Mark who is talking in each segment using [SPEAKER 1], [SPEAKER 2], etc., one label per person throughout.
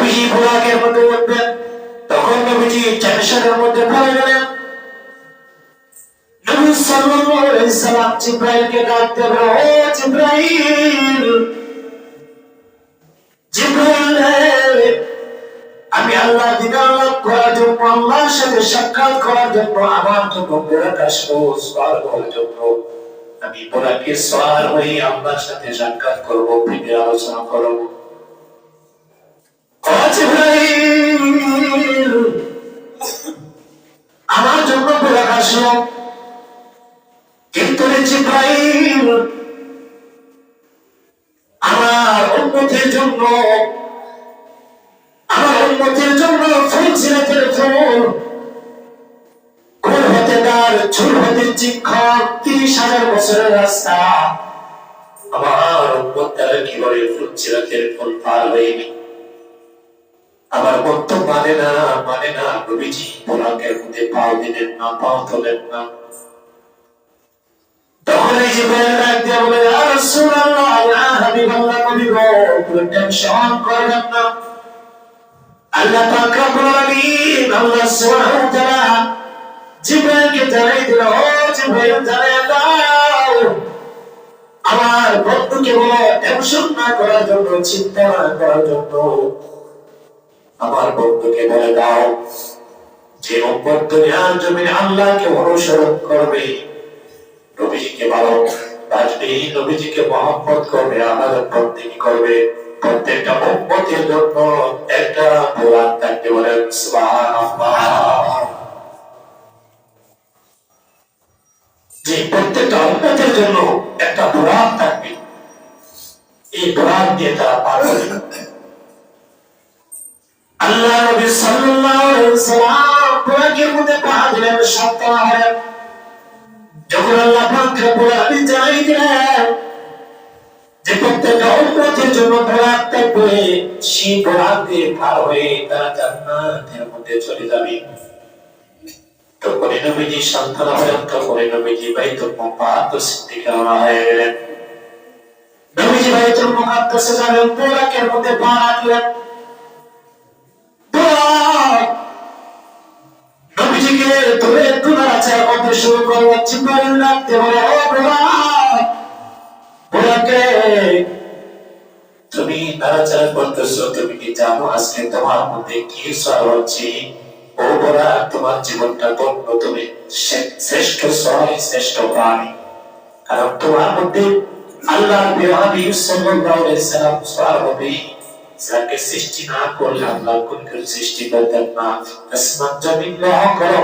[SPEAKER 1] নবীজি বুরাকের মধ্যে উঠবেন, তখন নবীজি টেনশনের মধ্যে পড়ে গেলেন। নবী সাল্লাল্লাহু আলাইহি সাল্লাম জিবরাইলকে ডাক দিলেন, ও জিবরাইল, জিবরাইল, আমি আল্লাহ দিদার লাভ করার জন্য, আল্লাহর সাথে সাক্ষাৎ করার জন্য, আমার জন্য বুরাক আসবো সওয়ার করার জন্য, আমি বুরাকে সওয়ার হয়ে আল্লাহর সাথে সাক্ষাৎ করবো, প্রেমের আলোচনা করবো। ও জিবরাইল, আমার জন্য বুরাক আসলো, কিন্তু জিবরাইল আমার উম্মতের জন্য, আমার উম্মতের জন্য ফজিলতের ফুল, গোল হতে তার চুল হতে চিক্ষণ 30,000 বছরের রাস্তা, আমার উম্মত তারা কিভাবে ফজিলতের ফুল পার হয়নি? আমার মত মানে না, মানে না। নবীজি বুরাকের মধ্যে পাও দিলেন না, পাও তোলেন না। তখন এই জিবরাইল ডাক দিয়ে বলে, ইয়া রাসূলুল্লাহ, ইয়া হাবিবাল্লাহ, নবী গো, কোনো টেনশন করবেন না। আল্লাহ পাক রব্বুল আলামিন, আল্লাহ সুবহানাহু ওয়া তাআলা জিবরাইলকে জানাই দিল, ও জিবরাইল, জানাই দাও আমার বন্ধুকে বলো টেনশন না করার জন্য, চিন্তা না করার জন্য। আমার বন্ধুকে বলে দাও, যে উম্মত দুনিয়ার জমিনে আল্লাহকে অনুসরণ করবে, নবীজিকে ভালোবাসবে, নবীজিকে মহব্বত করবে, আমাদের বন্দেগী করবে, প্রত্যেকটা উম্মতের জন্য একটা বুরাক থাকতে বলেন সুবহানাল্লাহ। যে প্রত্যেকটা উম্মতের জন্য একটা বুরাক থাকবে, এই বুরাক দিয়ে তারা পার হবে। আল্লাহ নবী সাল্লাল্লাহু আলাইহি ওয়াসাল্লাম বুরাকের মধ্যে পা দিলেন, সপ্তাহ হলেন। যখন আল্লাহ পাক রব্বুল আলামিন জানাই দিলেন যে প্রত্যেকটা উম্মতের জন্য বুরাক থাকবে, সেই বুরাক দিয়ে পার হয়ে তারা জান্নাতের মধ্যে চলে যাবে। তখন নবীজি সান্ত্বনা হলেন, তখন নবীজি বাইতুল মুকাদ্দাসের দিকে রওনা হয়ে গেলেন। নবীজি বাইতুল মুকাদ্দাসে যাবেন, বুরাকের মধ্যে পা রাখলেন। নবীজিকে ধরে নাড়াচাড়া করতে শুরু করলো। জিবরাইল ডাকতে বলে, ও বুরাক, বুরাকে, তুমি নাড়াচাড়া করতেছো, তুমি কি জানো আজকে তোমার মধ্যে কি সওয়াল হচ্ছে? ও বুরাক, তোমার জীবনটা ধন্য, তুমি শ্রেষ্ঠ সওয়াল, শ্রেষ্ঠ প্রাণী। কারণ তোমার মধ্যে আল্লাহর হাবিব সাল্লাল্লাহু আলাইহি ওয়াসাল্লাম সওয়াল হবে, যাকে সৃষ্টি না করলে আল্লাহ কোনকে সৃষ্টি করতেন না। আসমান জমিন লহ করো,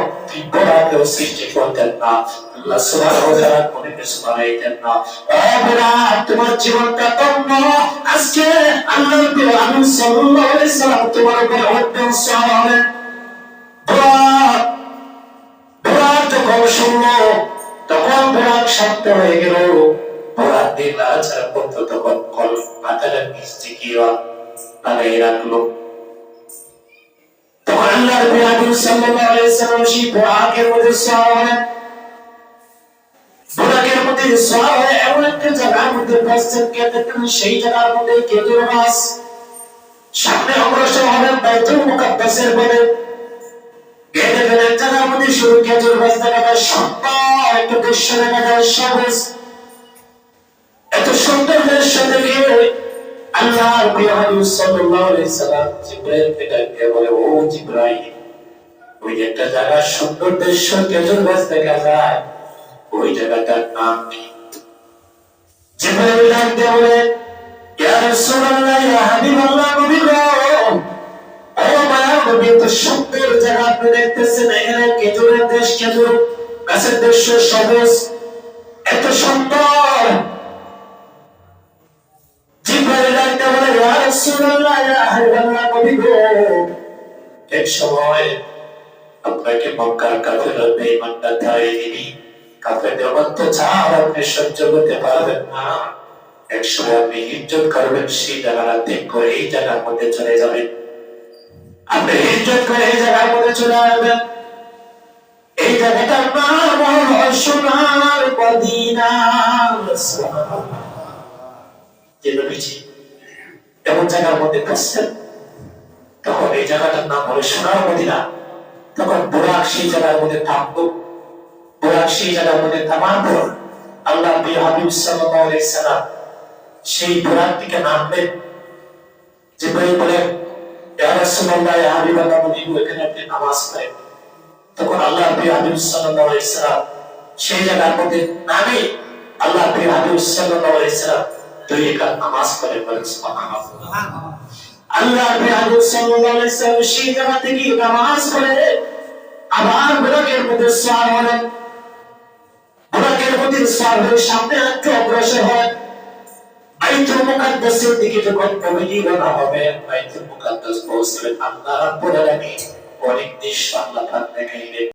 [SPEAKER 1] বুরাকেও সৃষ্টি করতেন না। আল্লাহ সুবহানাহু ওয়া তাআলা কোন কিছু বানাইতেন না। ও বুরাক, তোমার জীবনটা ধন্য। আজকে আল্লাহর হাবিব সাল্লাল্লাহু আলাইহি ওয়াসাল্লাম তোমার উপর অর্পণ সওয়ালেন। বুরাক, বুরাক যখন শুনলো, তখন বুরাক শান্ত হয়ে গেল। বুরাক দিয়ে নাড়াচাড়া করতো, তখন কল মাথাটা নিচ থেকে লাগাই রাখলো। তখন আল্লাহর হাবিব সাল্লাল্লাহু আলাইহি ওয়াসাল্লাম সেই বুরাকের মধ্যে সওয়ালেন। বুরাকের মধ্যে সওয়াল হয়ে এমন একটা জায়গার মধ্যে বসছেন, সেই জায়গার মধ্যে খেজুর গাছ। সামনে অগ্রসর হবেন বাইতুল মুকাদ্দাসের পথে। গেটে গেলে জায়গার মধ্যে শুরু খেজুর গাছ দেখা যায়, সুন্দর একটা দৃশ্য দেখা যায়, সবুজ। এত সুন্দর দৃশ্য দেখে আল্লাহর হাবিব সাল্লাল্লাহু আলাইহি ওয়াসাল্লাম জিবরাইলকে ডাক দিয়ে বলে, ও জিবরাইল, ওই একটা জায়গা সুন্দর দৃশ্য খেজুর গাছ দেখা যায়, ওই জায়গাটার নাম কি? জিবরাইল ডাক দিয়ে বলে, ইয়া রাসূলুল্লাহ, ইয়া হাবিবাল্লাহ, নবী গো, ও মায়া নবী, তো সুন্দর জায়গা আপনি দেখতেছেন, এখানে খেজুরের দেশ, খেজুর গাছের দৃশ্য সবুজ, এত সুন্দর। এক সময় আপনাকে মক্কার কাফেররা বেঈমানরা তাড়িয়ে দিবি, কাফেরদের অত্যাচার আপনি সহ্য করতে পারবেন না। এক সময় আপনি হিজরত করবেন, সেই জায়গাটা ত্যাগ করে এই জায়গার মধ্যে চলে যাবেন। আপনি হিজরত করে এই জায়গার মধ্যে চলে আসবেন। এই জায়গাটার নাম হলো সোনার মদিনা। যে নবীজি এমন জায়গার মধ্যে বসছেন, এই জায়গাটার নাম হলো সোনার মদিনা। তখন বুরাক সেই জায়গার মধ্যে থাকবো, বুরাক সেই জায়গার মধ্যে থামার পর আল্লাহ নবী হাবিব সাল্লাল্লাহু আলাইহি সাল্লাম সেই বুরাক থেকে নামলেন। জিবরাইল বলেন, ইয়া রাসূলুল্লাহ, ইয়া হাবিবাল্লাহ, এখানে আপনি নামাজ পড়েন। তখন আল্লাহ নবী হাবিব সাল্লাল্লাহু আলাইহি সাল্লাম সেই জায়গার মধ্যে নামে আল্লাহ নবী হাবিব সাল্লাল্লাহু আলাইহি সাল্লাম দুই রাকাত নামাজ পড়ে বলেন সুবহানাল্লাহ। আল্লাহ নবী হাবিব সাল্লাল্লাহু আলাইহি সাল্লাম সেই জায়গা থেকে নামাজ পড়ে আবার বুরাকের মধ্যে সওয়ার হলেন। বুরাকের মধ্যে সওয়ার হয়ে সামনে একটু অগ্রসর হয়। বাইতুল মুকাদ্দাসের দিকে যখন প্রবেশী করা হবে, বাইতুল মুকাদ্দাস পৌঁছলেন, আল্লাহ রাব্বুল আলামিন অনেক দৃশ্য আল্লাহ পাক দেখাইলেন।